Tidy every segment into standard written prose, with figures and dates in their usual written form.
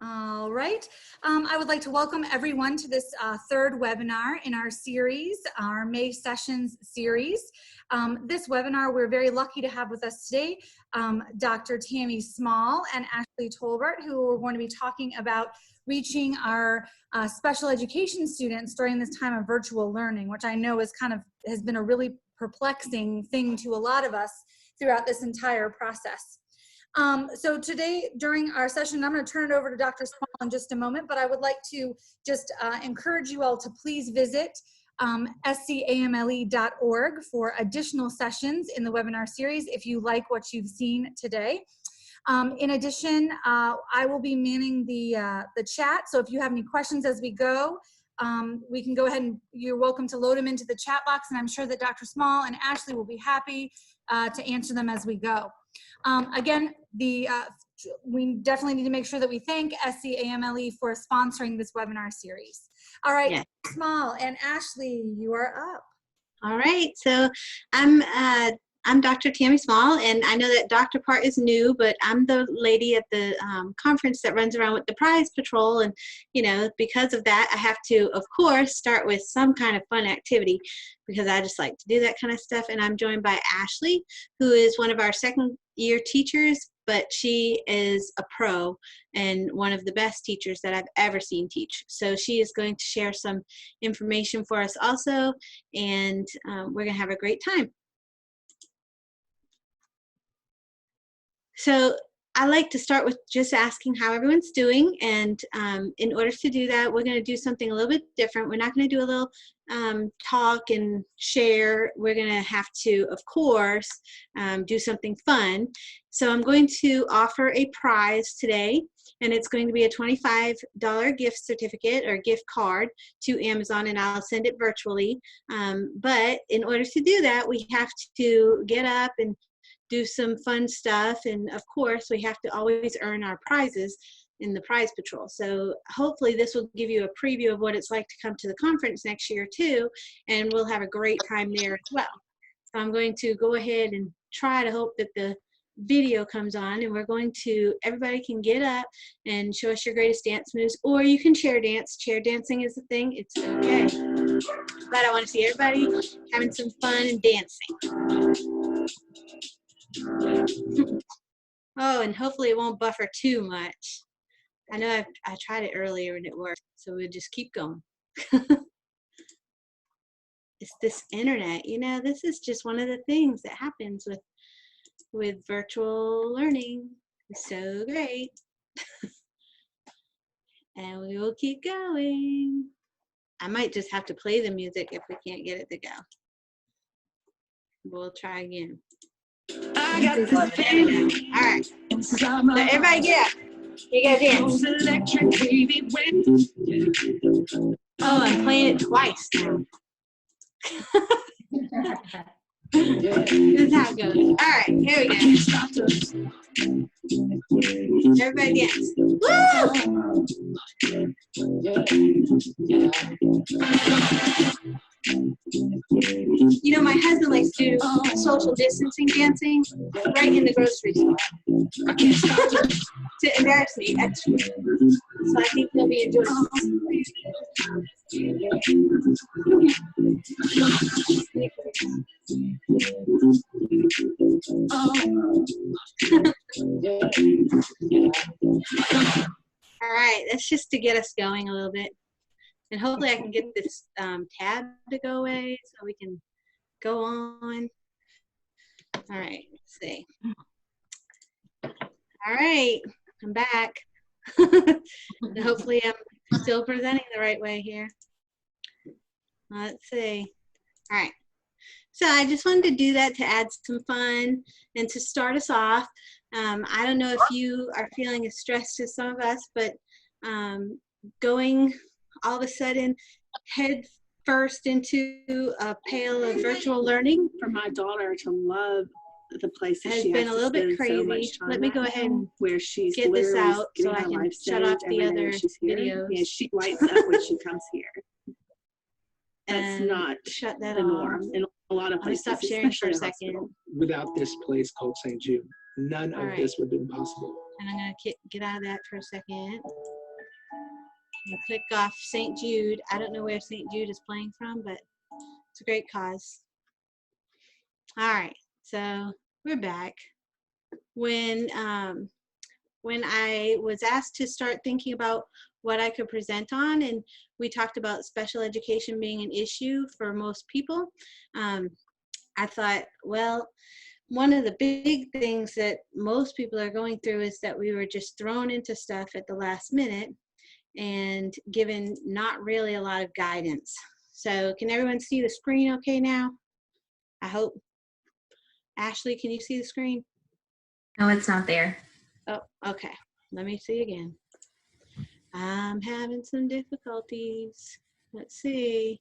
All right. I would like to welcome everyone to this third webinar in our series, our May Sessions series. This webinar, we're very lucky to have with us today Dr. Tammy Small and Ashley Tolbert, who are going to be talking about reaching our special education students during this time of virtual learning, which I know is has been a really perplexing thing to a lot of us throughout this entire process. So today during our session, I'm going to turn it over to Dr. Small in just a moment, but I would like to just encourage you all to please visit scamle.org for additional sessions in the webinar series if you like what you've seen today. In addition, I will be manning the chat, so if you have any questions as we go, we can go ahead and you're welcome to load them into the chat box, and I'm sure that Dr. Small and Ashley will be happy to answer them as we go. Again, we definitely need to make sure that we thank SCAMLE for sponsoring this webinar series. All right, yes. Small and Ashley, you are up. All right, so I'm Dr. Tammy Small, and I know that Dr. part is new, but I'm the lady at the conference that runs around with the prize patrol, and you know, because of that, I have to, of course, start with some kind of fun activity because I just like to do that kind of stuff. And I'm joined by Ashley, who is one of our second-year teachers, but she is a pro and one of the best teachers that I've ever seen teach. So she is going to share some information for us also, and we're going to have a great time. So I like to start with just asking how everyone's doing, and in order to do that, we're going to do something a little bit different. We're not going to do a little talk and share. We're going to have to, of course, do something fun. So I'm going to offer a prize today, and it's going to be a $25 gift certificate or gift card to Amazon, and I'll send it virtually. But in order to do that, we have to get up and do some fun stuff, and of course we have to always earn our prizes in the prize patrol. So hopefully this will give you a preview of what it's like to come to the conference next year too, and we'll have a great time there as well. So I'm going to go ahead and try to hope that the video comes on, and we're going to, everybody can get up and show us your greatest dance moves, or you can chair dance. Chair dancing is the thing, it's okay. But I want to see everybody having some fun and dancing. Oh, and hopefully it won't buffer too much. I know I tried it earlier and it worked, so we'll just keep going. It's this internet, you know, this is just one of the things that happens with virtual learning. It's so great. And we will keep going. I might just have to play the music if we can't get it to go. We'll try again. I got this feeling. All right. So everybody get up. You gotta dance. Oh, I'm playing it twice now. This is how it goes. All right, here we go. Everybody dance. Woo! You know, my husband likes to do social distancing dancing right in the grocery store. I can't stop to embarrass me, actually. So I think he'll be enjoying All right, that's just to get us going a little bit. And hopefully I can get this tab to go away so we can go on. All right, let's see. All right, I'm back. And hopefully I'm still presenting the right way here. Let's see. All right. So I just wanted to do that to add some fun and to start us off. I don't know if you are feeling as stressed as some of us, but going all of a sudden head first into a pail of virtual learning for my daughter to love the place has been a little bit crazy. Let me go ahead and where she's get this out so I can shut off the other videos. Yeah, she lights up when she comes here. That's not shut that the off. norm in a lot of places. Stop sharing for a second. Without this place called St. Jude, none of this would have been possible. And I'm going to get out of that for a second. I'll click off St. Jude. I don't know where St. Jude is playing from, but it's a great cause. All right, so we're back. When I was asked to start thinking about what I could present on, and we talked about special education being an issue for most people, I thought, well, one of the big things that most people are going through is that we were just thrown into stuff at the last minute and given not really a lot of guidance. So can everyone see the screen okay now? I hope. Ashley, can you see the screen? No, it's not there. Oh, okay. Let me see again. I'm having some difficulties. Let's see.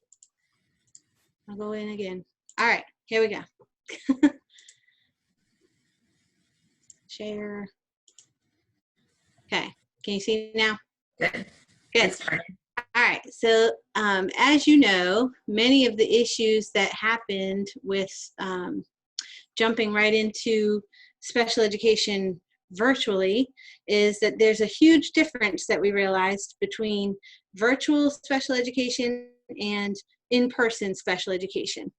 I'll go in again. All right, here we go. Share. Okay, can you see now? Good. Good. It started. All right, so as you know, many of the issues that happened with jumping right into special education virtually is that there's a huge difference that we realized between virtual special education and in-person special education.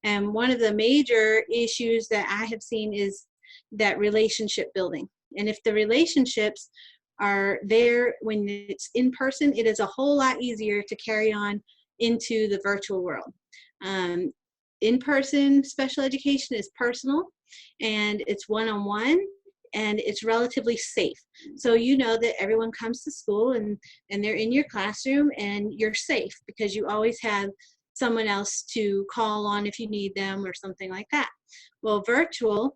And one of the major issues that I have seen is that relationship building. And if the relationships are there when it's in person, it is a whole lot easier to carry on into the virtual world. In-person special education is personal and it's one-on-one and it's relatively safe. So you know that everyone comes to school and they're in your classroom and you're safe because you always have someone else to call on if you need them or something like that. Well, virtual,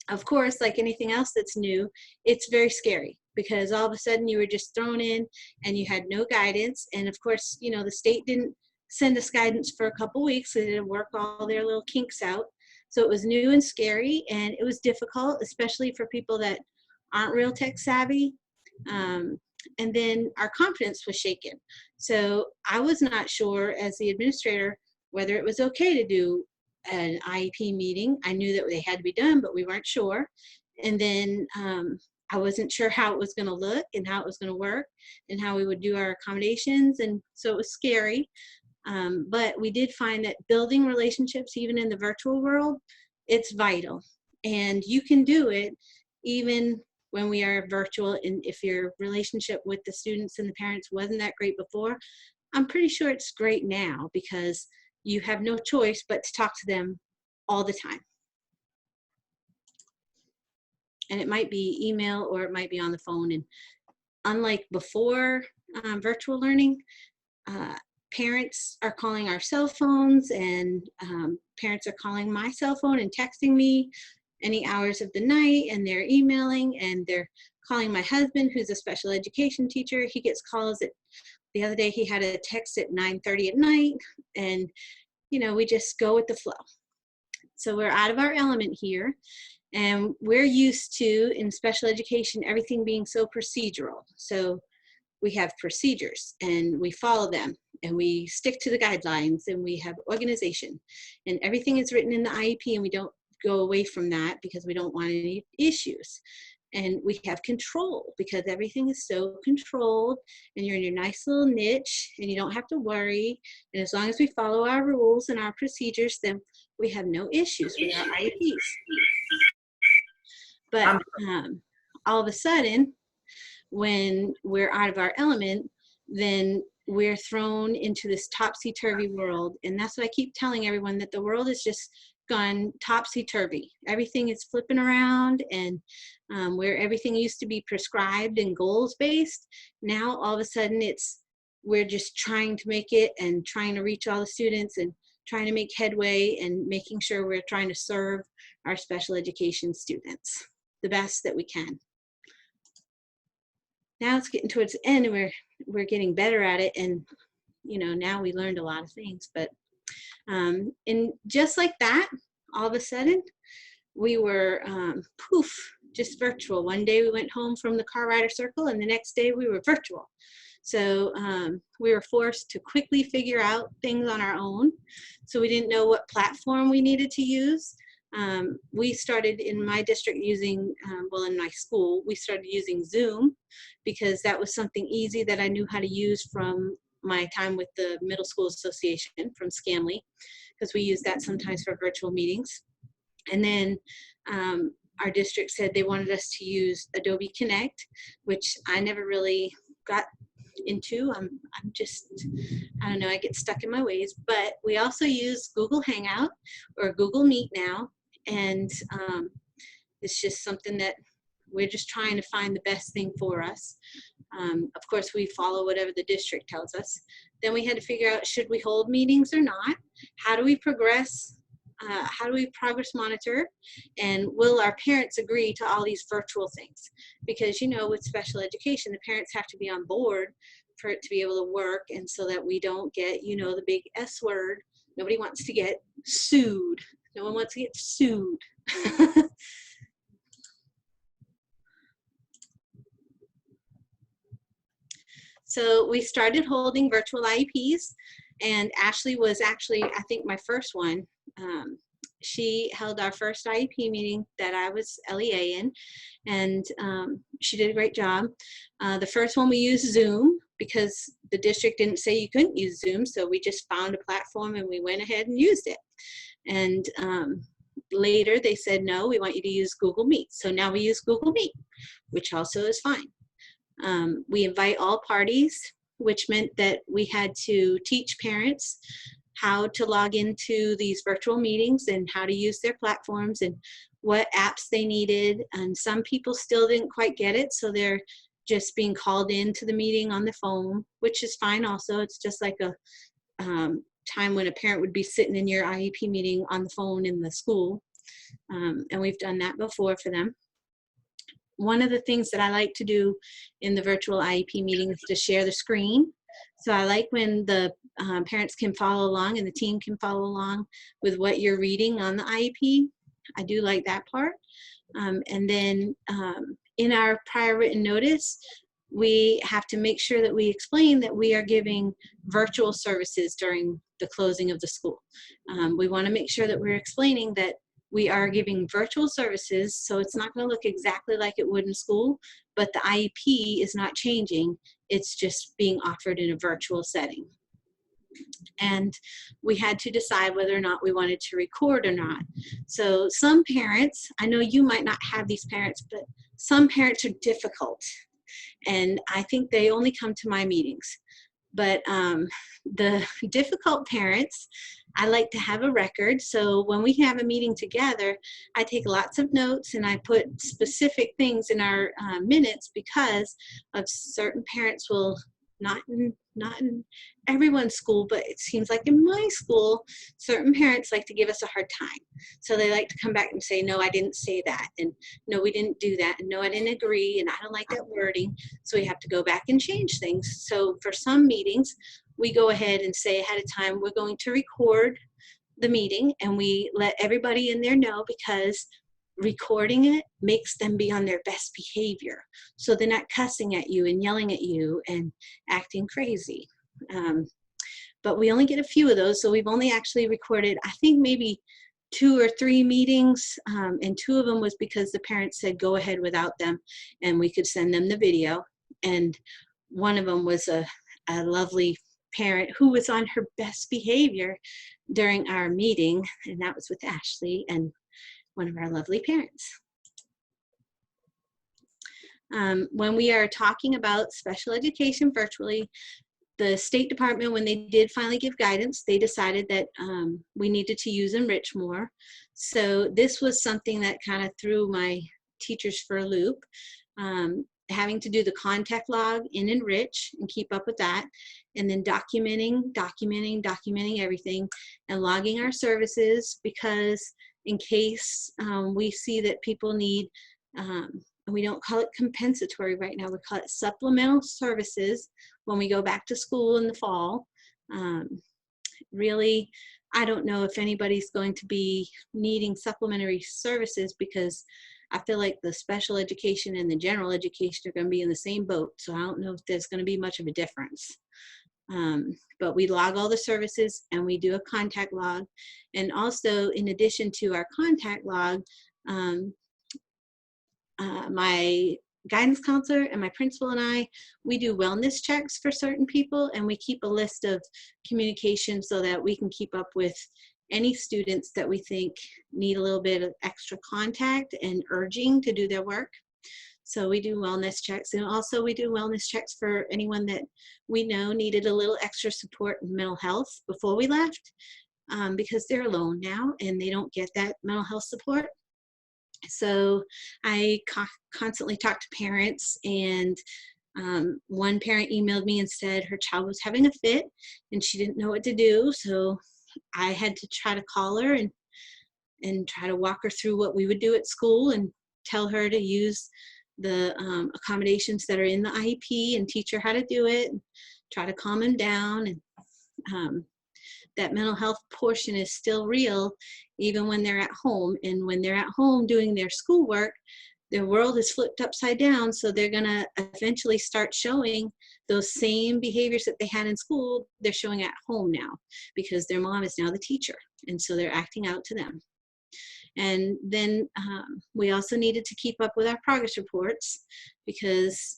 of course, like anything else that's new, it's very scary because all of a sudden you were just thrown in and you had no guidance. And of course, you know, the state didn't send us guidance for a couple weeks. So they didn't work all their little kinks out. So it was new and scary and it was difficult, especially for people that aren't real tech savvy. And then our confidence was shaken. So I was not sure as the administrator whether it was okay to do an IEP meeting. I knew that they had to be done, but we weren't sure. And then I wasn't sure how it was going to look and how it was going to work and how we would do our accommodations. And so it was scary. But we did find that building relationships, even in the virtual world, it's vital. And you can do it even when we are virtual. And if your relationship with the students and the parents wasn't that great before, I'm pretty sure it's great now because you have no choice but to talk to them all the time. And it might be email or it might be on the phone. And unlike before virtual learning, parents are calling our cell phones and parents are calling my cell phone and texting me any hours of the night, and they're emailing and they're calling my husband, who's a special education teacher. He gets calls at, the other day he had a text at 9:30 at night, and you know, we just go with the flow. So we're out of our element here, and we're used to, in special education, everything being so procedural. So we have procedures and we follow them and we stick to the guidelines and we have organization and everything is written in the IEP, and we don't go away from that because we don't want any issues. And we have control because everything is so controlled and you're in your nice little niche and you don't have to worry. And as long as we follow our rules and our procedures, then we have no issues with our IEPs. But all of a sudden, when we're out of our element, then we're thrown into this topsy-turvy world. And that's what I keep telling everyone, that the world is just gone topsy-turvy. Everything is flipping around, and where everything used to be prescribed and goals-based, now all of a sudden we're just trying to make it and trying to reach all the students and trying to make headway and making sure we're trying to serve our special education students the best that we can. Now it's getting towards the end and we're getting better at it, and you know, now we learned a lot of things. But and just like that, all of a sudden we were poof, just virtual. One day we went home from the car rider circle and the next day we were virtual. So we were forced to quickly figure out things on our own. So we didn't know what platform we needed to use. We started in my district using, well, in my school, we started using Zoom because that was something easy that I knew how to use from my time with the Middle School Association from Scamley, because we use that sometimes for virtual meetings. And then our district said they wanted us to use Adobe Connect, which I never really got into. I'm just, I don't know, I get stuck in my ways. But we also use Google Hangout or Google Meet now. And it's just something that we're just trying to find the best thing for us. Of course, we follow whatever the district tells us. Then we had to figure out, should we hold meetings or not? How do we progress? How do we progress monitor? And will our parents agree to all these virtual things? Because, you know, with special education, the parents have to be on board for it to be able to work, and so that we don't get, you know, the big S word. Nobody wants to get sued. No one wants to get sued. So we started holding virtual IEPs, and Ashley was actually, I think, my first one. She held our first IEP meeting that I was LEA in, and she did a great job. The first one we used Zoom because the district didn't say you couldn't use Zoom, so we just found a platform and we went ahead and used it. And later they said, no, we want you to use Google Meet. So now we use Google Meet, which also is fine. We invite all parties, which meant that we had to teach parents how to log into these virtual meetings and how to use their platforms and what apps they needed. And some people still didn't quite get it, so they're just being called into the meeting on the phone, which is fine also. It's just like a time when a parent would be sitting in your IEP meeting on the phone in the school. And we've done that before for them. One of the things that I like to do in the virtual IEP meeting is to share the screen. So I like when the parents can follow along and the team can follow along with what you're reading on the IEP. I do like that part. And then in our prior written notice, we have to make sure that we explain that we are giving virtual services during the closing of the school. We want to make sure that we're explaining that we are giving virtual services, so it's not going to look exactly like it would in school, but the IEP is not changing. It's just being offered in a virtual setting. And we had to decide whether or not we wanted to record or not. So some parents, I know you might not have these parents, but some parents are difficult. And I think they only come to my meetings. But the difficult parents, I like to have a record. So when we have a meeting together, I take lots of notes and I put specific things in our minutes, because of certain parents will, not in everyone's school, but it seems like in my school, certain parents like to give us a hard time. So they like to come back and say, no, I didn't say that. And no, we didn't do that. And no, I didn't agree. And I don't like that wording. So we have to go back and change things. So for some meetings, we go ahead and say ahead of time, we're going to record the meeting, and we let everybody in there know, because recording it makes them be on their best behavior. So they're not cussing at you and yelling at you and acting crazy. But we only get a few of those. So we've only actually recorded, I think, maybe 2 or 3 meetings. And 2 of them was because the parents said, go ahead without them, and we could send them the video. And one of them was a lovely parent who was on her best behavior during our meeting. And that was with Ashley and one of our lovely parents. When we are talking about special education virtually, the State Department, when they did finally give guidance, they decided that we needed to use Enrich More. So this was something that kind of threw my teachers for a loop. Having to do the contact log in Enrich and keep up with that, and then documenting everything, and logging our services, because in case we see that people need, and we don't call it compensatory right now, we call it supplemental services when we go back to school in the fall. Really, I don't know if anybody's going to be needing supplementary services, because I feel like the special education and the general education are going to be in the same boat. So I don't know if there's going to be much of a difference. But we log all the services and we do a contact log. And also, in addition to our contact log, my guidance counselor and my principal and I, we do wellness checks for certain people, and we keep a list of communication so that we can keep up with any students that we think need a little bit of extra contact and urging to do their work. So we do wellness checks, and also we do wellness checks for anyone that we know needed a little extra support in mental health before we left, because they're alone now and they don't get that mental health support. So I constantly talk to parents, and one parent emailed me and said her child was having a fit and she didn't know what to do. So I had to try to call her and try to walk her through what we would do at school and tell her to use the accommodations that are in the IEP and teach her how to do it, and try to calm him down. And that mental health portion is still real even when they're at home. And when they're at home doing their schoolwork, their world is flipped upside down. So they're gonna eventually start showing those same behaviors that they had in school, they're showing at home now, because their mom is now the teacher. And so they're acting out to them. And then we also needed to keep up with our progress reports, because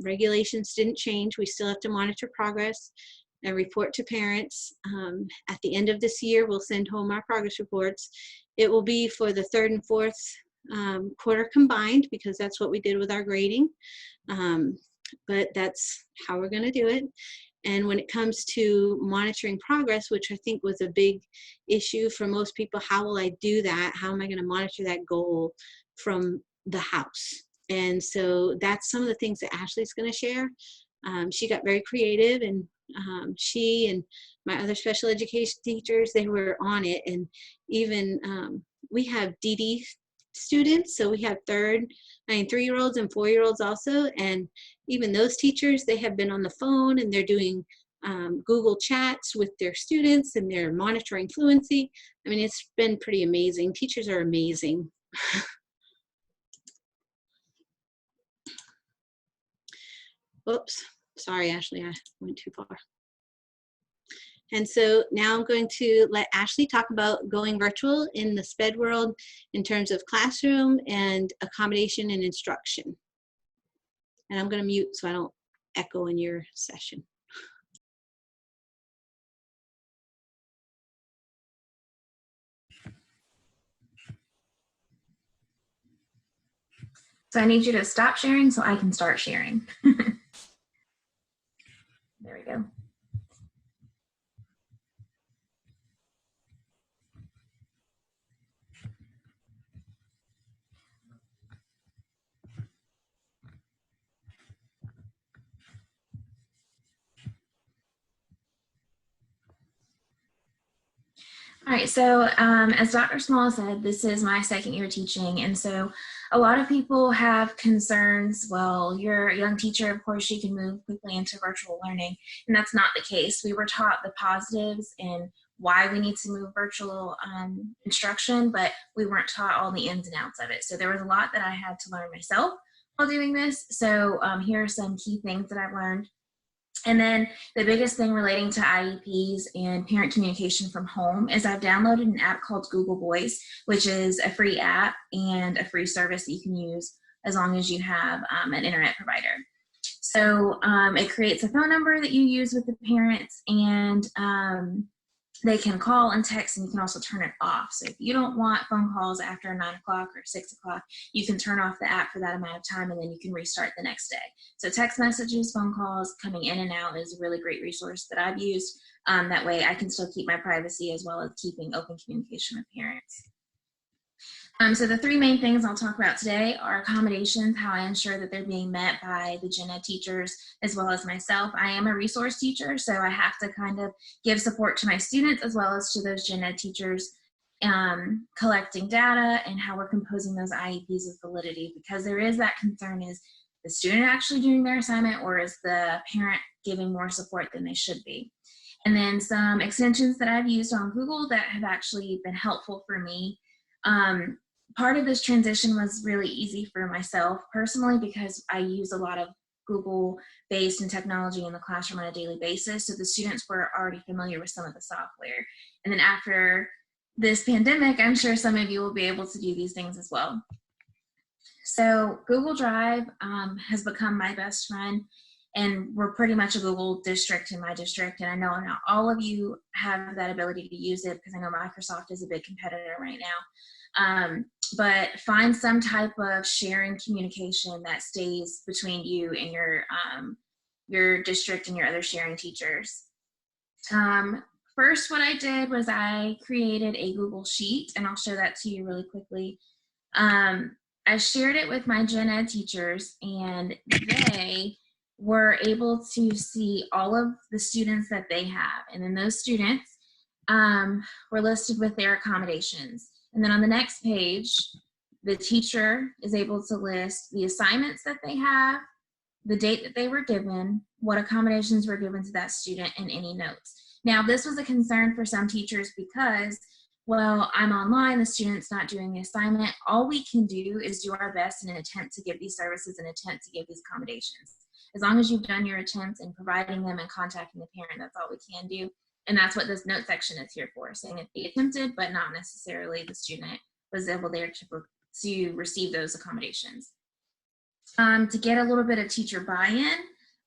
regulations didn't change. We still have to monitor progress and report to parents. At the end of this year, we'll send home our progress reports. It will be for the third and fourth quarter combined, because that's what we did with our grading. But that's how we're going to do it. And when it comes to monitoring progress, which I think was a big issue for most people, how will I do that? How am I going to monitor that goal from the house? And so that's some of the things that Ashley's going to share. She got very creative, and she and my other special education teachers, they were on it. And even we have DD students, so we have 3-year-olds and 4-year-olds also, and even those teachers, they have been on the phone and they're doing Google chats with their students, and they're monitoring fluency. I mean, it's been pretty amazing. Teachers are amazing. Oops, sorry, Ashley, I went too far. And so now I'm going to let Ashley talk about going virtual in the SPED world in terms of classroom and accommodation and instruction. And I'm going to mute so I don't echo in your session. So I need you to stop sharing so I can start sharing. There we go. All right, so as Dr. Small said, this is my second year teaching, and so a lot of people have concerns. Well, you're a young teacher, of course you can move quickly into virtual learning, and that's not the case. We were taught the positives and why we need to move virtual instruction, but we weren't taught all the ins and outs of it. So there was a lot that I had to learn myself while doing this. So here are some key things that I've learned. And then the biggest thing relating to IEPs and parent communication from home is I've downloaded an app called Google Voice, which is a free app and a free service that you can use as long as you have an internet provider. So it creates a phone number that you use with the parents, and they can call and text, and you can also turn it off. So if you don't want phone calls after 9 o'clock or 6 o'clock, you can turn off the app for that amount of time, and then you can restart the next day. So text messages, phone calls, coming in and out is a really great resource that I've used. That way I can still keep my privacy as well as keeping open communication with parents. So the three main things I'll talk about today are accommodations, how I ensure that they're being met by the gen ed teachers as well as myself. I am a resource teacher, so I have to kind of give support to my students as well as to those gen ed teachers, collecting data and how we're composing those IEPs with validity, because there is that concern, is the student actually doing their assignment, or is the parent giving more support than they should be? And then some extensions that I've used on Google that have actually been helpful for me. Part of this transition was really easy for myself personally, because I use a lot of Google-based and technology in the classroom on a daily basis. So the students were already familiar with some of the software. And then after this pandemic, I'm sure some of you will be able to do these things as well. So Google Drive has become my best friend, and we're pretty much a Google district in my district. And I know not all of you have that ability to use it, because I know Microsoft is a big competitor right now. But find some type of sharing communication that stays between you and your district and your other sharing teachers. First, what I did was I created a Google Sheet, and I'll show that to you really quickly. I shared it with my gen ed teachers, and they were able to see all of the students that they have. And then those students were listed with their accommodations. And then on the next page, the teacher is able to list the assignments that they have, the date that they were given, what accommodations were given to that student, and any notes. Now, this was a concern for some teachers because, well, I'm online, the student's not doing the assignment. All we can do is do our best in an attempt to give these services, an attempt to give these accommodations. As long as you've done your attempt in providing them and contacting the parent, that's all we can do. And that's what this note section is here for, saying that they attempted, but not necessarily the student was able there to receive those accommodations. To get a little bit of teacher buy-in,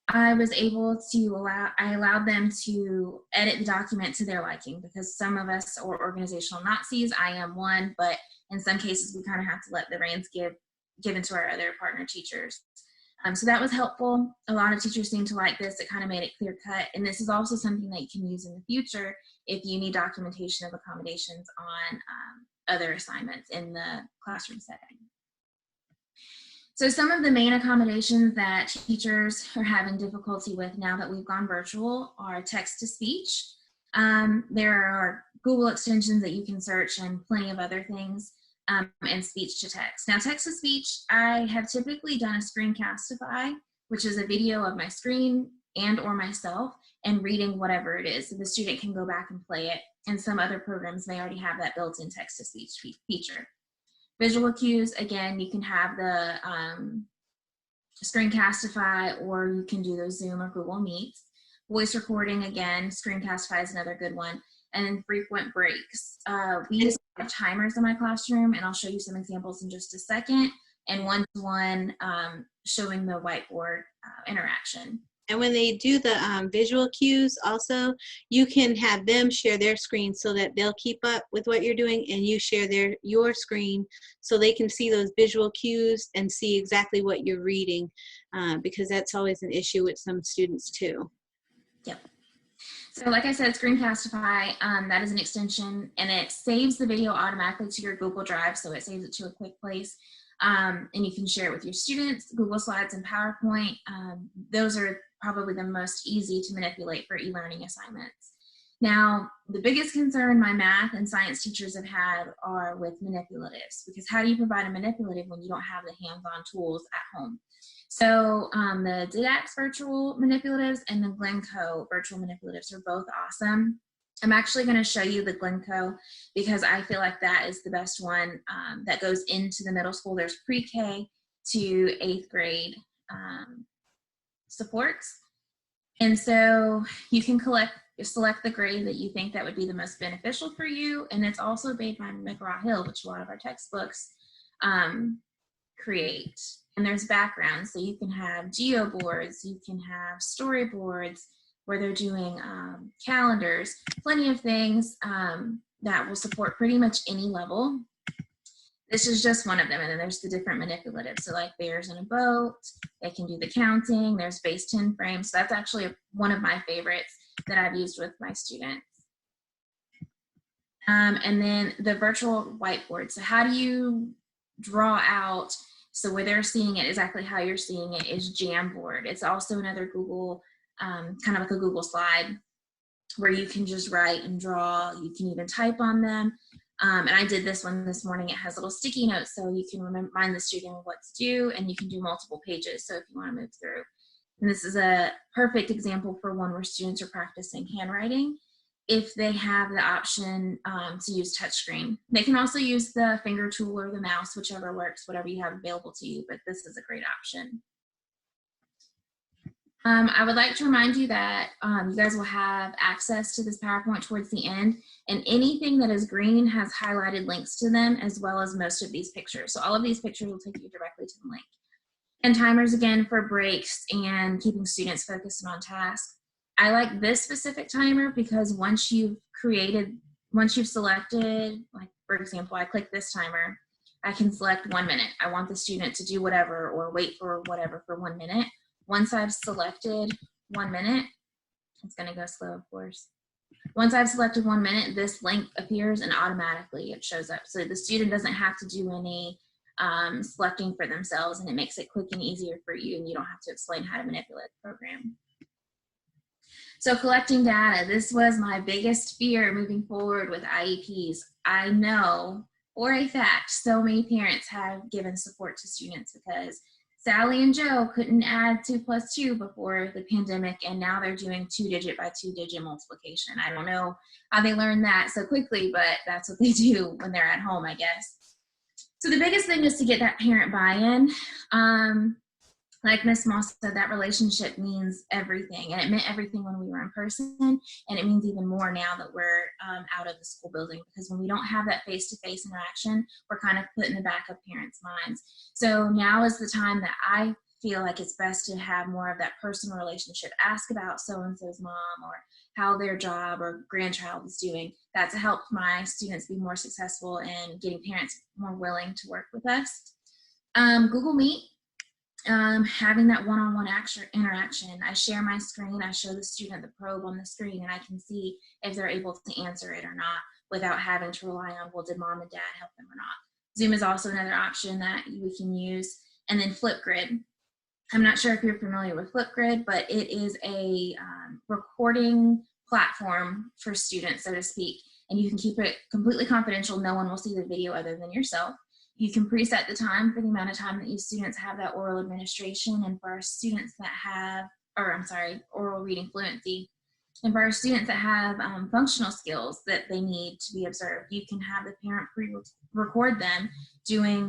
I was able to allowed them to edit the document to their liking, because some of us are organizational Nazis. I am one, but in some cases we kind of have to let the reins given to our other partner teachers. So that was helpful. A lot of teachers seem to like this. It kind of made it clear cut. And this is also something that you can use in the future if you need documentation of accommodations on other assignments in the classroom setting. So some of the main accommodations that teachers are having difficulty with now that we've gone virtual are text-to-speech. There are Google extensions that you can search and plenty of other things, and speech-to-text. Now, text-to-speech, I have typically done a screencastify, which is a video of my screen and or myself and reading whatever it is. So the student can go back and play it, and some other programs may already have that built-in text-to-speech feature. Visual cues, again, you can have the screencastify, or you can do those Zoom or Google Meets. Voice recording, again, screencastify is another good one. And then frequent breaks. We use timers in my classroom, and I'll show you some examples in just a second, and one-to-one showing the whiteboard interaction. And when they do the visual cues also, you can have them share their screen so that they'll keep up with what you're doing, and you share your screen so they can see those visual cues and see exactly what you're reading, because that's always an issue with some students too. Yep. So like I said, Screencastify, that is an extension, and it saves the video automatically to your Google Drive, so it saves it to a quick place. And you can share it with your students. Google Slides and PowerPoint, those are probably the most easy to manipulate for e-learning assignments. Now, the biggest concern my math and science teachers have had are with manipulatives, because how do you provide a manipulative when you don't have the hands-on tools at home? So the DidX virtual manipulatives and the Glencoe virtual manipulatives are both awesome. I'm actually going to show you the Glencoe because I feel like that is the best one that goes into the middle school. There's pre-K to 8th grade supports. And so you can select the grade that you think that would be the most beneficial for you. And it's also made by McGraw-Hill, which a lot of our textbooks create. And there's backgrounds, so you can have geo boards, you can have storyboards where they're doing calendars, plenty of things that will support pretty much any level. This is just one of them, and then there's the different manipulatives. So like bears in a boat, they can do the counting, there's base 10 frames. So that's actually one of my favorites that I've used with my students. And then the virtual whiteboard. So how do you draw out, so where they're seeing it exactly how you're seeing it is Jamboard. It's also another Google, kind of like a Google slide where you can just write and draw. You can even type on them. And I did this one this morning. It has little sticky notes so you can remind the student what to do, and you can do multiple pages. So if you want to move through. And this is a perfect example for one where students are practicing handwriting. If they have the option to use touchscreen. They can also use the finger tool or the mouse, whichever works, whatever you have available to you, but this is a great option. I would like to remind you that you guys will have access to this PowerPoint towards the end, and anything that is green has highlighted links to them, as well as most of these pictures. So all of these pictures will take you directly to the link. And timers again for breaks and keeping students focused and on task. I like this specific timer because once you've selected, like for example, I click this timer, I can select 1 minute. I want the student to do whatever or wait for whatever for 1 minute. Once I've selected 1 minute, it's gonna go slow, of course. Once I've selected 1 minute, this link appears and automatically it shows up. So the student doesn't have to do any selecting for themselves, and it makes it quick and easier for you, and you don't have to explain how to manipulate the program. So collecting data, this was my biggest fear moving forward with IEPs. I know for a fact so many parents have given support to students because Sally and Joe couldn't add 2 + 2 before the pandemic, and now they're doing 2-digit by 2-digit multiplication. I don't know how they learned that so quickly, but that's what they do when they're at home, I guess. So the biggest thing is to get that parent buy-in. Like Ms. Moss said, that relationship means everything, and it meant everything when we were in person, and it means even more now that we're out of the school building, because when we don't have that face-to-face interaction, we're kind of put in the back of parents' minds. So now is the time that I feel like it's best to have more of that personal relationship. Ask about so-and-so's mom or how their job or grandchild is doing. That's helped my students be more successful in getting parents more willing to work with us. Google Meet, having that one-on-one interaction. I share my screen, I show the student the probe on the screen, and I can see if they're able to answer it or not without having to rely on, well, did mom and dad help them or not? Zoom is also another option that we can use. And then Flipgrid. I'm not sure if you're familiar with Flipgrid, but it is a recording platform for students, so to speak, and you can keep it completely confidential. No one will see the video other than yourself. You can preset the time for the amount of time that you students have that oral administration, and for our students that have, oral reading fluency, and for our students that have functional skills that they need to be observed, you can have the parent pre-record them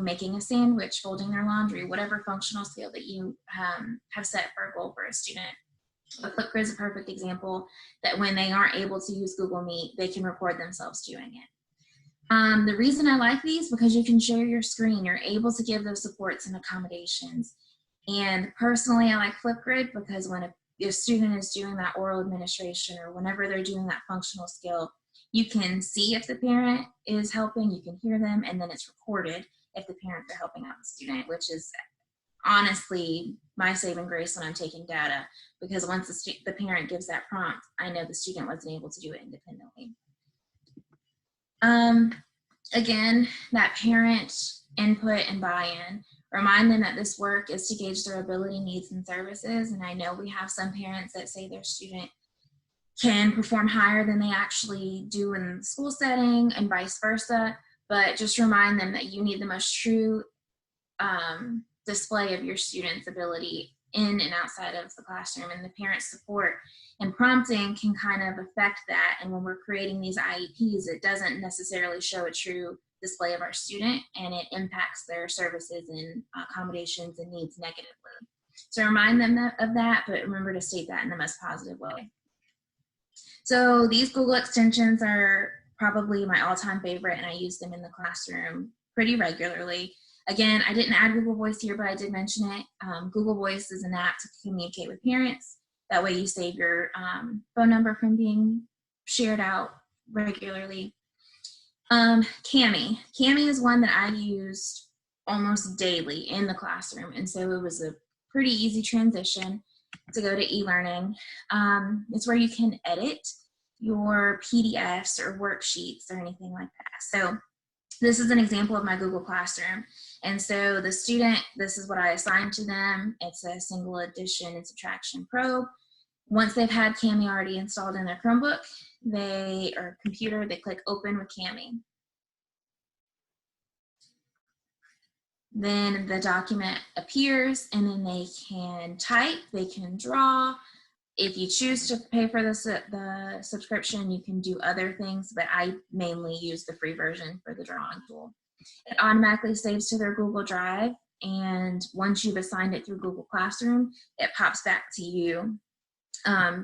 making a sandwich, folding their laundry, whatever functional skill that you have set for a goal for a student. But Flipgrid is a perfect example that when they aren't able to use Google Meet, they can record themselves doing it. The reason I like these, because you can share your screen, you're able to give those supports and accommodations. And personally, I like Flipgrid because when a student is doing that oral administration or whenever they're doing that functional skill, you can see if the parent is helping, you can hear them, and then it's recorded if the parents are helping out the student, which is honestly my saving grace when I'm taking data, because once the parent gives that prompt, I know the student wasn't able to do it independently. Again, that parent input and buy-in. Remind them that this work is to gauge their ability, needs, and services. And I know we have some parents that say their student can perform higher than they actually do in the school setting and vice versa, but just remind them that you need the most true display of your student's ability in and outside of the classroom, and the parent support and prompting can kind of affect that. And when we're creating these IEPs, it doesn't necessarily show a true display of our student, and it impacts their services and accommodations and needs negatively. So remind them of that, but remember to state that in the most positive way. So these Google extensions are probably my all-time favorite, and I use them in the classroom pretty regularly. Again, I didn't add Google Voice here, but I did mention it. Google Voice is an app to communicate with parents. That way you save your phone number from being shared out regularly. Cami is one that I used almost daily in the classroom, and so it was a pretty easy transition to go to e-learning. It's where you can edit your PDFs or worksheets or anything like that. So this is an example of my Google Classroom. And so the student, this is what I assigned to them. It's a single addition and subtraction probe. Once they've had Cami already installed in their Chromebook, or computer, they click open with Cami. Then the document appears, and then they can type, they can draw. If you choose to pay for the subscription, you can do other things, but I mainly use the free version for the drawing tool. It automatically saves to their Google Drive. and once you've assigned it through Google Classroom, it pops back to you.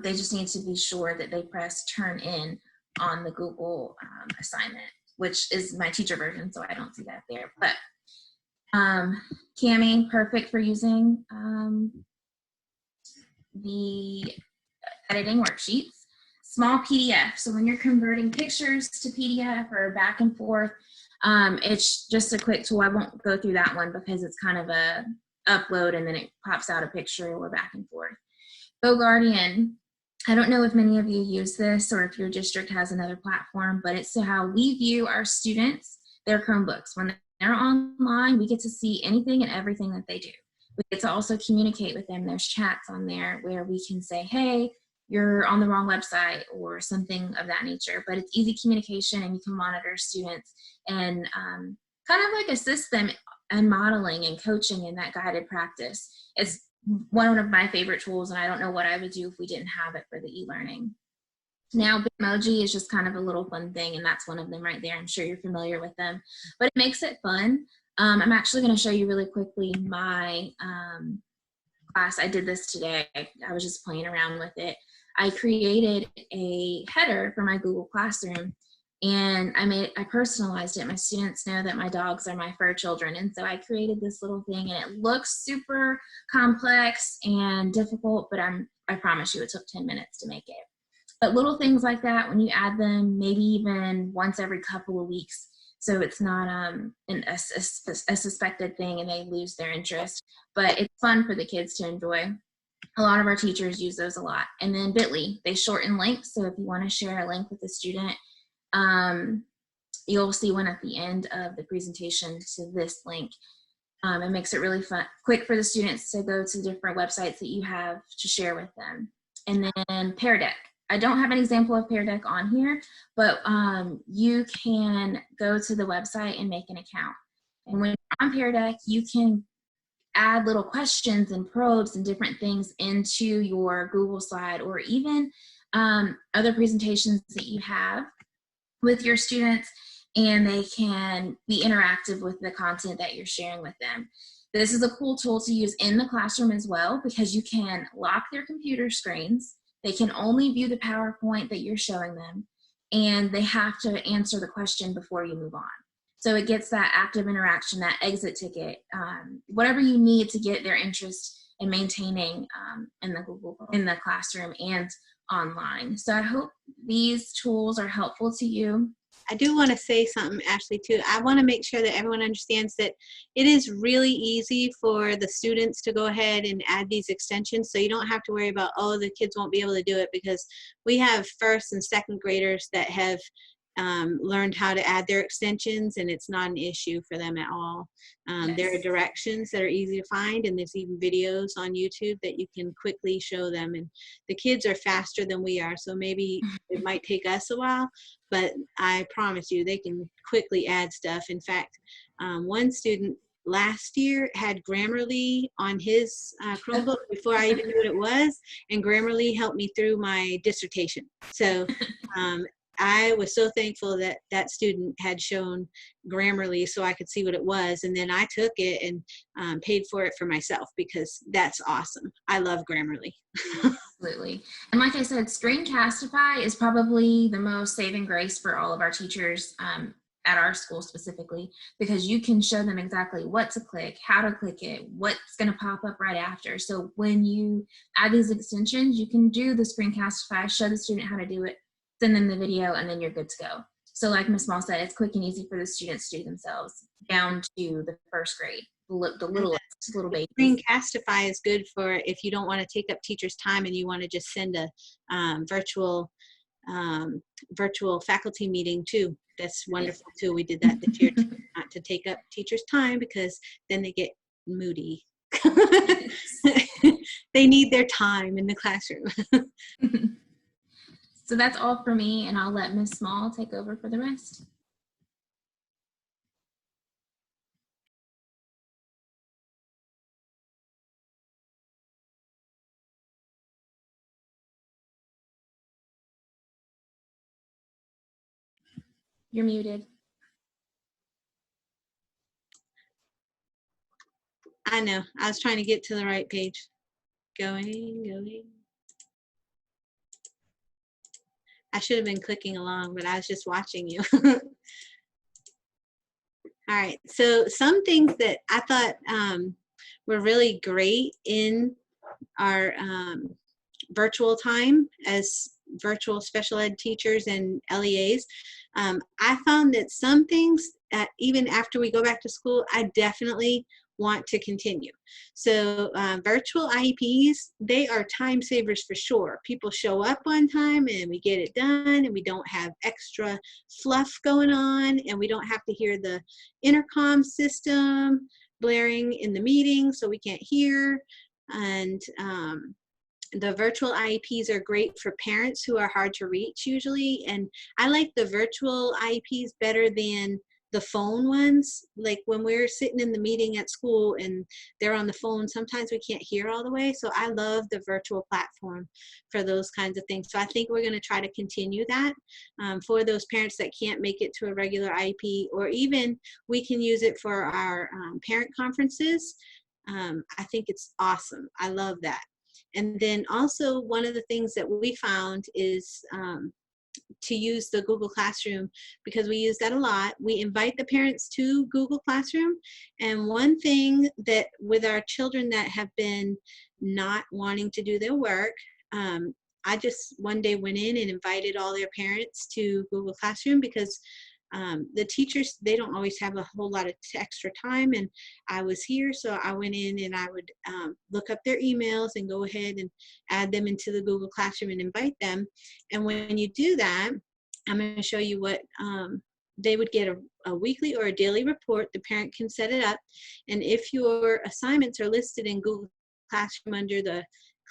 They just need to be sure that they press turn in on the Google assignment, which is my teacher version, so I don't see that there. But Cami, perfect for using the editing worksheets. Small PDF, so when you're converting pictures to PDF or back and forth, it's just a quick tool. I won't go through that one because it's kind of a upload and then it pops out a picture or back and forth. GoGuardian, I don't know if many of you use this or if your district has another platform, but it's how we view our students, their Chromebooks. When they're online, we get to see anything and everything that they do. We get to also communicate with them. There's chats on there where we can say, hey, you're on the wrong website or something of that nature. But it's easy communication and you can monitor students and kind of like assist them in modeling and coaching in that guided practice. It's one of my favorite tools, and I don't know what I would do if we didn't have it for the e-learning. Now, Bitmoji is just kind of a little fun thing, and that's one of them right there. I'm sure you're familiar with them, but it makes it fun. I'm actually going to show you really quickly my class. I did this today. I was just playing around with it. I created a header for my Google Classroom, and I personalized it. My students know that my dogs are my fur children, and so I created this little thing, and it looks super complex and difficult, but I promise you it took 10 minutes to make it. But little things like that, when you add them, maybe even once every couple of weeks, so it's not a suspected thing and they lose their interest, but it's fun for the kids to enjoy. A lot of our teachers use those a lot. And then Bitly, they shorten links, so if you want to share a link with a student, you'll see one at the end of the presentation to this link. It makes it really fun, quick for the students to go to different websites that you have to share with them. And then Pear Deck. I don't have an example of Pear Deck on here, but you can go to the website and make an account. And when you're on Pear Deck, you can add little questions and probes and different things into your Google slide, or even other presentations that you have with your students, and they can be interactive with the content that you're sharing with them. This is a cool tool to use in the classroom as well, because you can lock their computer screens. They can only view the PowerPoint that you're showing them, and they have to answer the question before you move on. So it gets that active interaction, that exit ticket, whatever you need to get their interest in maintaining in the classroom and online. So I hope these tools are helpful to you. I do want to say something, Ashley, too. I want to make sure that everyone understands that it is really easy for the students to go ahead and add these extensions, so you don't have to worry about, oh, the kids won't be able to do it, because we have first and second graders that have learned how to add their extensions, and it's not an issue for them at all. Yes. There are directions that are easy to find, and there's even videos on YouTube that you can quickly show them. And the kids are faster than we are, so maybe it might take us a while, but I promise you they can quickly add stuff. In fact, one student last year had Grammarly on his Chromebook before I even knew what it was, and Grammarly helped me through my dissertation. So I was so thankful that that student had shown Grammarly so I could see what it was, and then I took it and paid for it for myself, because that's awesome. I love Grammarly. Absolutely. And like I said, Screencastify is probably the most saving grace for all of our teachers at our school specifically, because you can show them exactly what to click, how to click it, what's going to pop up right after. So when you add these extensions, you can do the Screencastify, show the student how to do it, send them the video, and then you're good to go. So like Ms. Small said, it's quick and easy for the students to do themselves, down to the first grade, the little babies. Screencastify is good for if you don't want to take up teachers' time and you want to just send a virtual faculty meeting too. That's wonderful too. We did that this year too, not to take up teachers' time, because then they get moody. They need their time in the classroom. So that's all for me, and I'll let Ms. Small take over for the rest. You're muted. I know. I was trying to get to the right page. Going. I should have been clicking along, but I was just watching you. All right. So some things that I thought were really great in our virtual time as virtual special ed teachers and LEAs, I found that some things, even after we go back to school, I definitely want to continue. So virtual IEPs, they are time savers for sure. People show up on time and we get it done, and we don't have extra fluff going on, and we don't have to hear the intercom system blaring in the meeting so we can't hear. And the virtual IEPs are great for parents who are hard to reach usually. And I like the virtual IEPs better than the phone ones. Like when we're sitting in the meeting at school and they're on the phone, sometimes we can't hear all the way. So I love the virtual platform for those kinds of things. So I think we're going to try to continue that for those parents that can't make it to a regular IEP, or even we can use it for our parent conferences. I think it's awesome. I love that. And then also one of the things that we found is to use the Google Classroom, because we use that a lot. We invite the parents to Google Classroom. And one thing that with our children that have been not wanting to do their work, I just one day went in and invited all their parents to Google Classroom, because the teachers, they don't always have a whole lot of extra time, and I was here, so I went in and I would look up their emails and go ahead and add them into the Google Classroom and invite them. And when you do that, I'm going to show you what they would get a weekly or a daily report. The parent can set it up, and if your assignments are listed in Google Classroom under the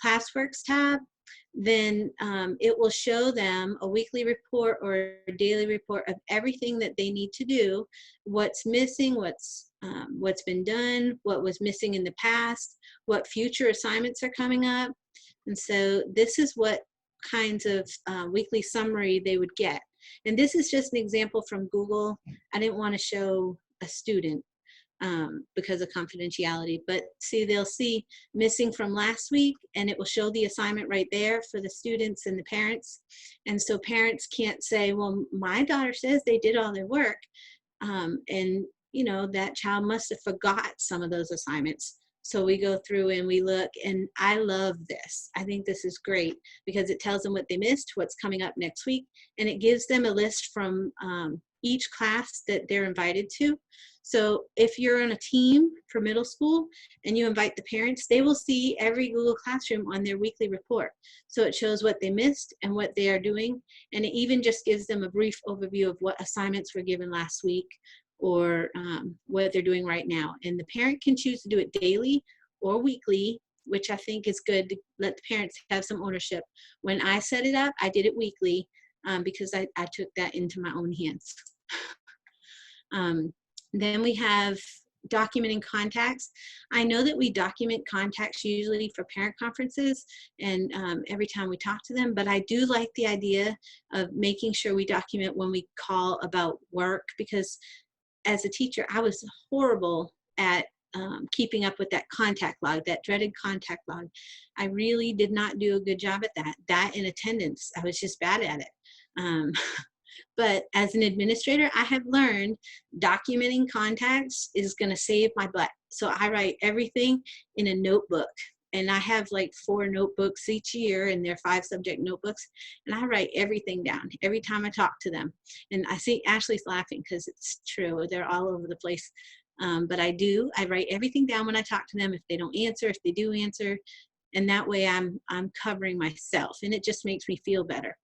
Classworks tab, then it will show them a weekly report or a daily report of everything that they need to do, what's missing, what's been done, what was missing in the past, what future assignments are coming up. And so this is what kinds of weekly summary they would get. And this is just an example from Google. I didn't want to show a student because of confidentiality, but see, they'll see missing from last week, and it will show the assignment right there for the students and the parents. And so parents can't say, well, my daughter says they did all their work, and you know, that child must have forgot some of those assignments. So we go through and we look, and I love this. I think this is great because it tells them what they missed, what's coming up next week, and it gives them a list from each class that they're invited to. So if you're on a team for middle school and you invite the parents, they will see every Google Classroom on their weekly report. So it shows what they missed and what they are doing, and it even just gives them a brief overview of what assignments were given last week, or what they're doing right now. And the parent can choose to do it daily or weekly, which I think is good to let the parents have some ownership. When I set it up, I did it weekly because I took that into my own hands. Then we have documenting contacts. I know that we document contacts usually for parent conferences and every time we talk to them, but I do like the idea of making sure we document when we call about work, because as a teacher, I was horrible at keeping up with that contact log, that dreaded contact log. I really did not do a good job at that. That in attendance, I was just bad at it. But as an administrator, I have learned documenting contacts is going to save my butt. So I write everything in a notebook. And I have like 4 notebooks each year, and they're 5 subject notebooks. And I write everything down every time I talk to them. And I see Ashley's laughing because it's true. They're all over the place. But I write everything down when I talk to them. If they don't answer, if they do answer. And that way I'm covering myself, and it just makes me feel better.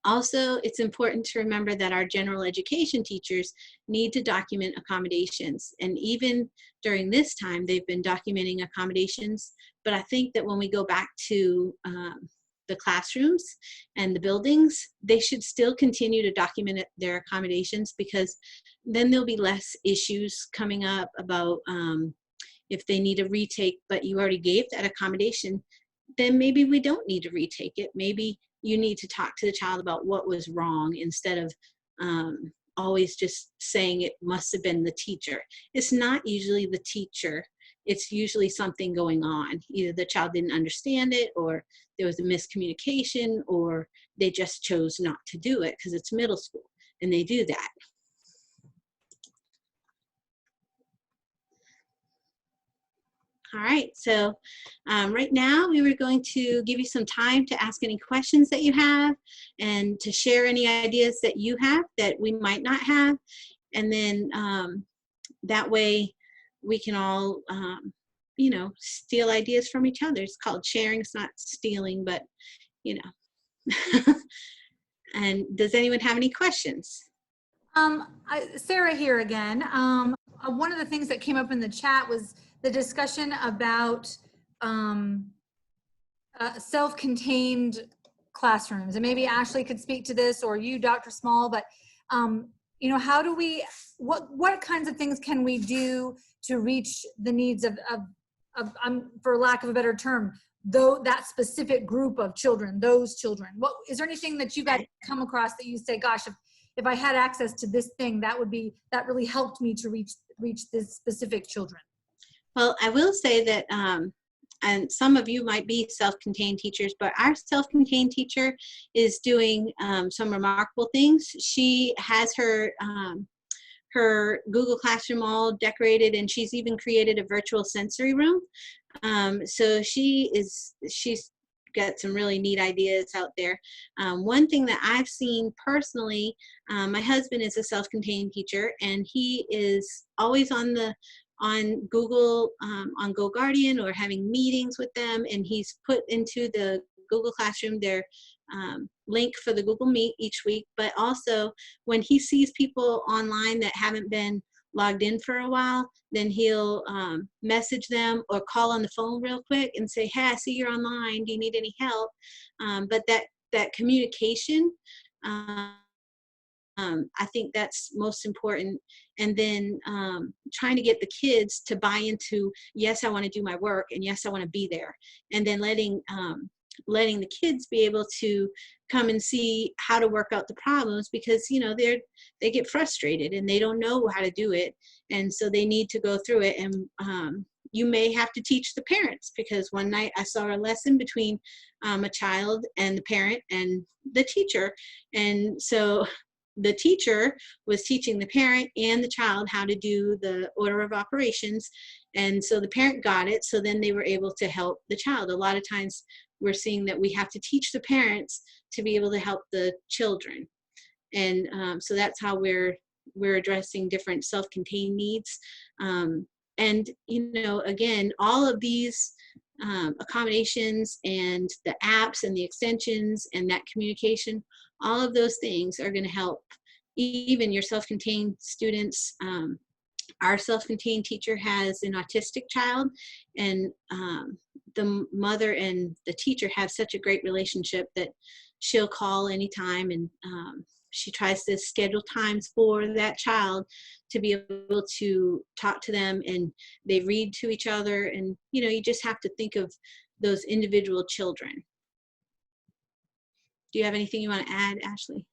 Also, it's important to remember that our general education teachers need to document accommodations. And even during this time, they've been documenting accommodations. But I think that when we go back to the classrooms and the buildings, they should still continue to document their accommodations, because then there'll be less issues coming up about if they need a retake, but you already gave that accommodation, then maybe we don't need to retake it. Maybe you need to talk to the child about what was wrong instead of always just saying it must have been the teacher. It's not usually the teacher. It's usually something going on. Either the child didn't understand it, or there was a miscommunication, or they just chose not to do it because it's middle school and they do that. All right, so right now we were going to give you some time to ask any questions that you have and to share any ideas that you have that we might not have. And then that way we can all, you know, steal ideas from each other. It's called sharing. It's not stealing, but, you know. And does anyone have any questions? Sarah here again. One of the things that came up in the chat was the discussion about self-contained classrooms. And maybe Ashley could speak to this, or you, Dr. Small, but you know, how do we, what kinds of things can we do to reach the needs of for lack of a better term, though that specific group of children, those children? What is there anything that you guys come across that you say, gosh, if I had access to this thing, that really helped me to reach this specific children? Well, I will say that, and some of you might be self-contained teachers, but our self-contained teacher is doing some remarkable things. She has her Google Classroom all decorated, and she's even created a virtual sensory room. So she's got some really neat ideas out there. One thing that I've seen personally, my husband is a self-contained teacher, and he is always on Google, on GoGuardian, or having meetings with them, and he's put into the Google Classroom their link for the Google Meet each week. But also when he sees people online that haven't been logged in for a while, then he'll message them or call on the phone real quick and say, hey, I see you're online, do you need any help? But that communication, I think that's most important. And then trying to get the kids to buy into, yes, I want to do my work, and yes, I want to be there. And then letting the kids be able to come and see how to work out the problems, because, you know, they get frustrated and they don't know how to do it. And so they need to go through it. And you may have to teach the parents, because one night I saw a lesson between a child and the parent and the teacher. And so the teacher was teaching the parent and the child how to do the order of operations. And so the parent got it. So then they were able to help the child. A lot of times we're seeing that we have to teach the parents to be able to help the children. And so that's how we're addressing different self-contained needs. And, you know, again, all of these accommodations and the apps and the extensions and that communication, all of those things are going to help even your self-contained students. Our self-contained teacher has an autistic child, and the mother and the teacher have such a great relationship that she'll call anytime, and she tries to schedule times for that child to be able to talk to them, and they read to each other. And, you know, you just have to think of those individual children. Do you have anything you want to add, Ashley?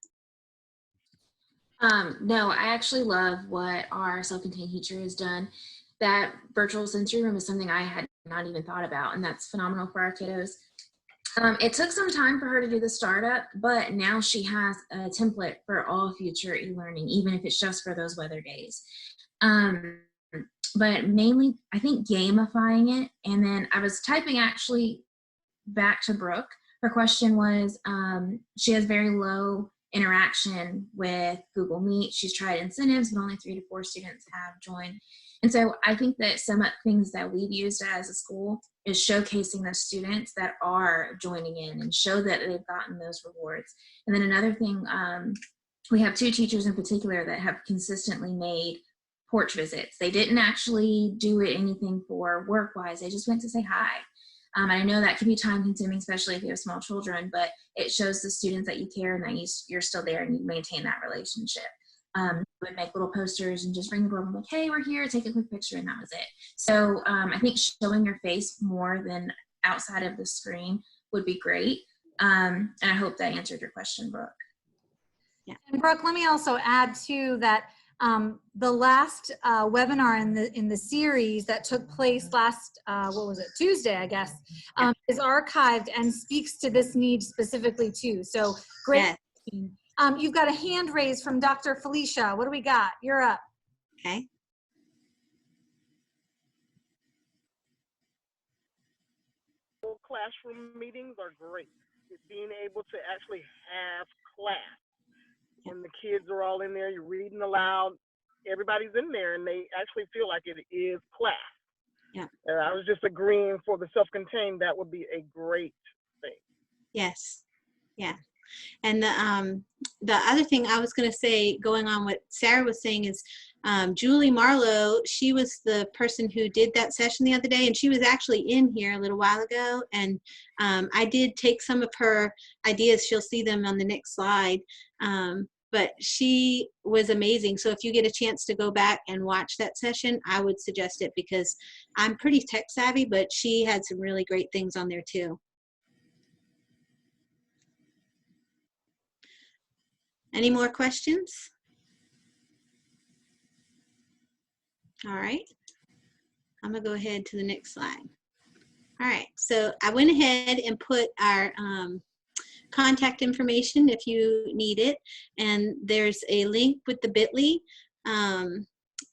No, I actually love what our self-contained teacher has done. That virtual sensory room is something I had not even thought about, and that's phenomenal for our kiddos. It took some time for her to do the startup, but now she has a template for all future e-learning, even if it's just for those weather days. But mainly, I think gamifying it. And then I was typing actually back to Brooke. Her question was, she has very low interaction with Google Meet. She's tried incentives, but only 3 to 4 students have joined. And so I think that some things that we've used as a school is showcasing those students that are joining in and show that they've gotten those rewards. And then another thing, we have 2 teachers in particular that have consistently made porch visits. They didn't actually do anything for work-wise. They just went to say hi. And I know that can be time consuming, especially if you have small children, but it shows the students that you care and that you're still there and you maintain that relationship. We would make little posters and just ring the doorbell, like, hey, we're here, take a quick picture, and that was it. So I think showing your face more than outside of the screen would be great. And I hope that answered your question, Brooke. And Brooke, let me also add too that the last webinar in the series that took place last, what was it, Tuesday, I guess, is archived and speaks to this need specifically too. So great. Yes. You've got a hand raised from Dr. Felicia. What do we got? You're up. Okay. Classroom meetings are great. Being able to actually have class, and the kids are all in there, you're reading aloud, everybody's in there, and they actually feel like it is class. Yeah. I was just agreeing for the self-contained, that would be a great thing. Yes. Yeah. And the other thing I was going to say, going on what Sarah was saying, is Julie Marlowe, she was the person who did that session the other day, and she was actually in here a little while ago, and I did take some of her ideas. She'll see them on the next slide, but she was amazing. So if you get a chance to go back and watch that session, I would suggest it, because I'm pretty tech savvy, but she had some really great things on there too. Any more questions? All right, I'm gonna go ahead to the next slide. All right, so I went ahead and put our contact information if you need it, and there's a link with the bit.ly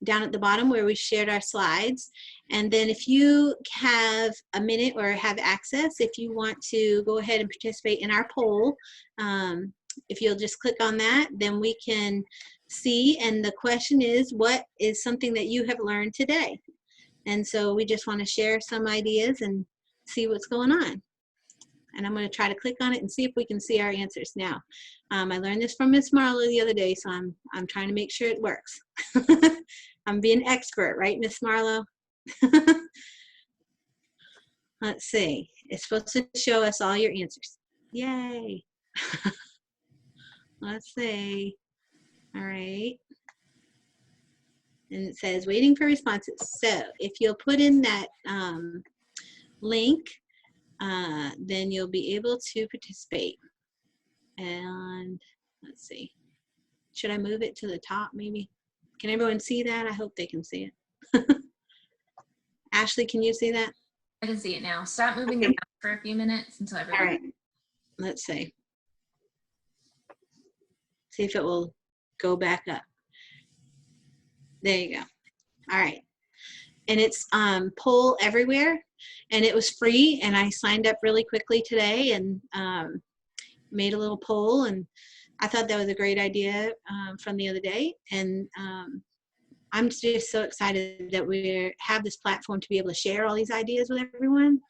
down at the bottom where we shared our slides. And then if you have a minute or have access, if you want to go ahead and participate in our poll, if you'll just click on that, then we can see. And the question is, what is something that you have learned today? And so we just want to share some ideas and see what's going on. And I'm going to try to click on it and see if we can see our answers now. I learned this from Miss Marlowe the other day, so I'm trying to make sure it works. I'm being expert, right, Miss Marlowe? Let's see. It's supposed to show us all your answers. Yay. Let's see. All right. And it says waiting for responses. So if you'll put in that link, then you'll be able to participate. And let's see. Should I move it to the top maybe? Can everyone see that? I hope they can see it. Ashley, can you see that? I can see it now. Stop moving Okay. it for a few minutes until everyone. All right. Let's see. See if it will go back up. There you go. All right. And it's poll everywhere, and it was free, and I signed up really quickly today and made a little poll, and I thought that was a great idea from the other day. And I'm just so excited that we have this platform to be able to share all these ideas with everyone,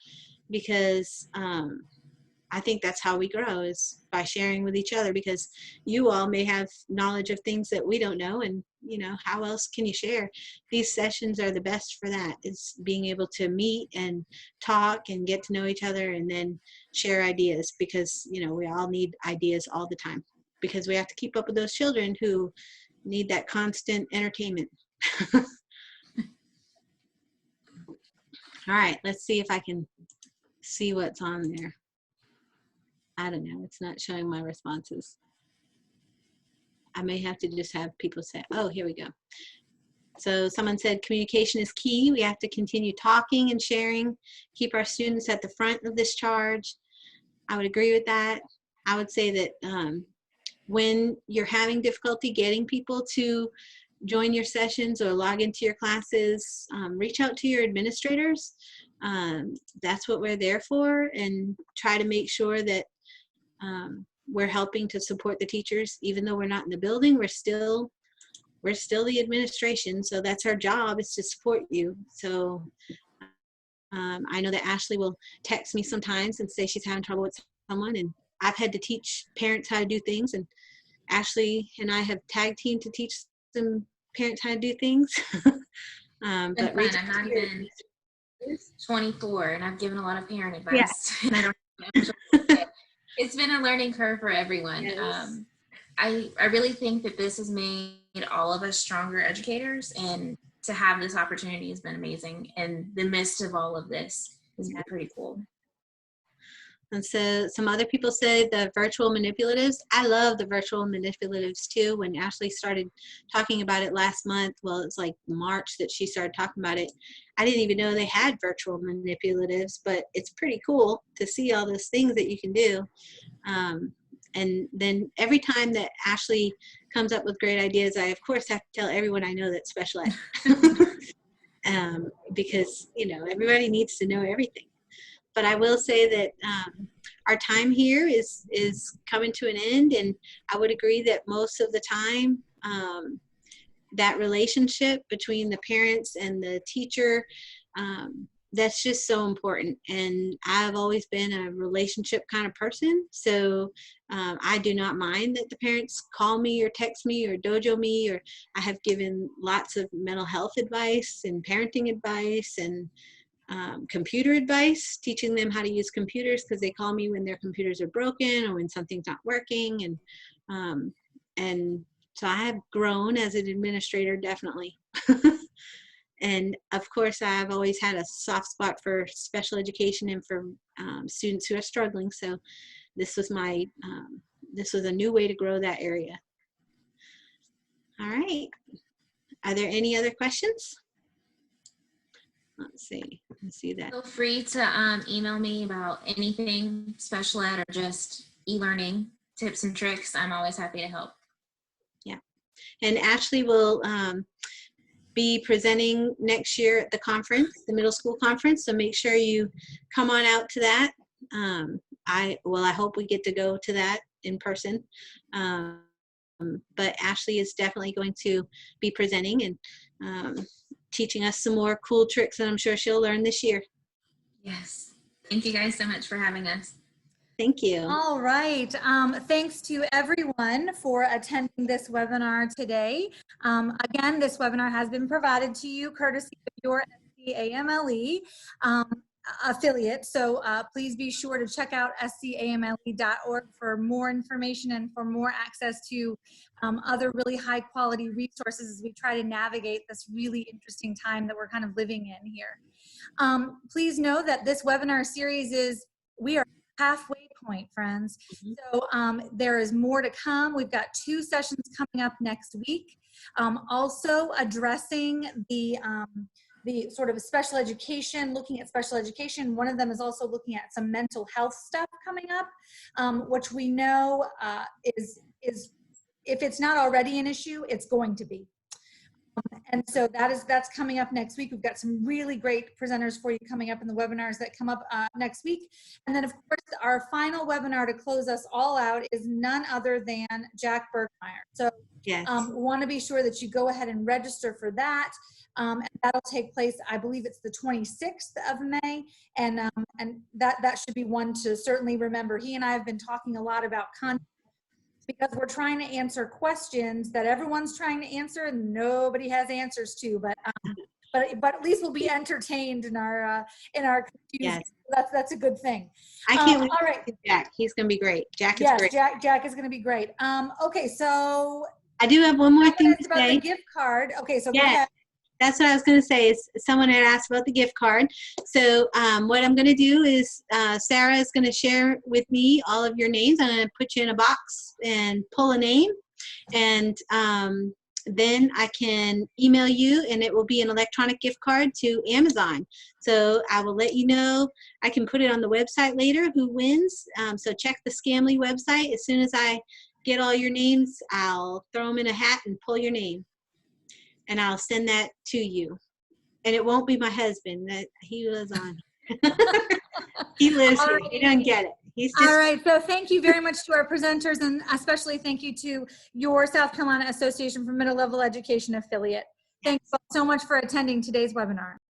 because I think that's how we grow, is by sharing with each other, because you all may have knowledge of things that we don't know, and you know, how else can you share? These sessions are the best for that, is being able to meet and talk and get to know each other and then share ideas, because you know, we all need ideas all the time, because we have to keep up with those children who need that constant entertainment. All right, let's see if I can see what's on there. I don't know, it's not showing my responses. I may have to just have people say, oh, here we go. So someone said communication is key. We have to continue talking and sharing, keep our students at the front of this charge. I would agree with that. I would say that when you're having difficulty getting people to join your sessions or log into your classes, reach out to your administrators. That's what we're there for, and try to make sure that we're helping to support the teachers. Even though we're not in the building, we're still the administration, so that's our job, is to support you. So I know that Ashley will text me sometimes and say she's having trouble with someone, and I've had to teach parents how to do things, and Ashley and I have tag teamed to teach some parents how to do things. But I'm not even 24, and I've given a lot of parent advice. Yeah. And I don't know. It's been a learning curve for everyone. Yes. I really think that this has made all of us stronger educators, and to have this opportunity has been amazing. And the midst of all of this has been pretty cool. And so some other people said the virtual manipulatives. I love the virtual manipulatives too. When Ashley started talking about it last month, well, it's like March that she started talking about it. I didn't even know they had virtual manipulatives, but it's pretty cool to see all those things that you can do. And then every time that Ashley comes up with great ideas, I of course have to tell everyone I know that's special ed. Because, you know, everybody needs to know everything. But I will say that our time here is coming to an end, and I would agree that most of the time that relationship between the parents and the teacher, that's just so important. And I've always been a relationship kind of person, so I do not mind that the parents call me or text me or dojo me, or I have given lots of mental health advice and parenting advice and computer advice, teaching them how to use computers, because they call me when their computers are broken or when something's not working. And so I have grown as an administrator, definitely. And of course, I've always had a soft spot for special education and for students who are struggling. So this was this was a new way to grow that area. All right. Are there any other questions? Let's see that. Feel free to email me about anything special ed or just e-learning tips and tricks. I'm always happy to help. Yeah. And Ashley will be presenting next year at the conference, the middle school conference. So make sure you come on out to that. I hope we get to go to that in person. But Ashley is definitely going to be presenting and teaching us some more cool tricks that I'm sure she'll learn this year. Yes. Thank you guys so much for having us. Thank you. All right. Thanks to everyone for attending this webinar today. Again, this webinar has been provided to you courtesy of your SCAMLE affiliate. So please be sure to check out scamle.org for more information and for more access to other really high quality resources as we try to navigate this really interesting time that we're kind of living in here. Please know that this webinar series we are halfway point, friends. So there is more to come. We've got 2 sessions coming up next week. Also addressing the sort of special education, looking at special education. One of them is also looking at some mental health stuff coming up, which we know is if it's not already an issue, it's going to be. And so that's coming up next week. We've got some really great presenters for you coming up in the webinars that come up next week. And then of course, our final webinar to close us all out is none other than Jack Bergmeyer. So yes. We want to be sure that you go ahead and register for that. And that'll take place, I believe it's the 26th of May. And that should be one to certainly remember. He and I have been talking a lot about content, because we're trying to answer questions that everyone's trying to answer and nobody has answers to, but at least we'll be entertained in our confusion. Yes. That's a good thing. I can't wait all to right. see Jack. He's going to be great. Jack is great. Jack is going to be great. Okay, so I do have one more thing to about say. the gift card. Okay, so yes. Go ahead. That's what I was going to say. Is someone had asked about the gift card. So what I'm going to do is Sarah is going to share with me all of your names. I'm going to put you in a box and pull a name, and then I can email you, and it will be an electronic gift card to Amazon. So I will let you know. I can put it on the website later who wins. So check the Scamly website. As soon as I get all your names, I'll throw them in a hat and pull your name. And I'll send that to you. And it won't be my husband. That he was on. He lives here. He doesn't get it. He's just all right. So thank you very much to our presenters, and especially thank you to your South Carolina Association for Middle Level Education affiliate. Thanks so much for attending today's webinar.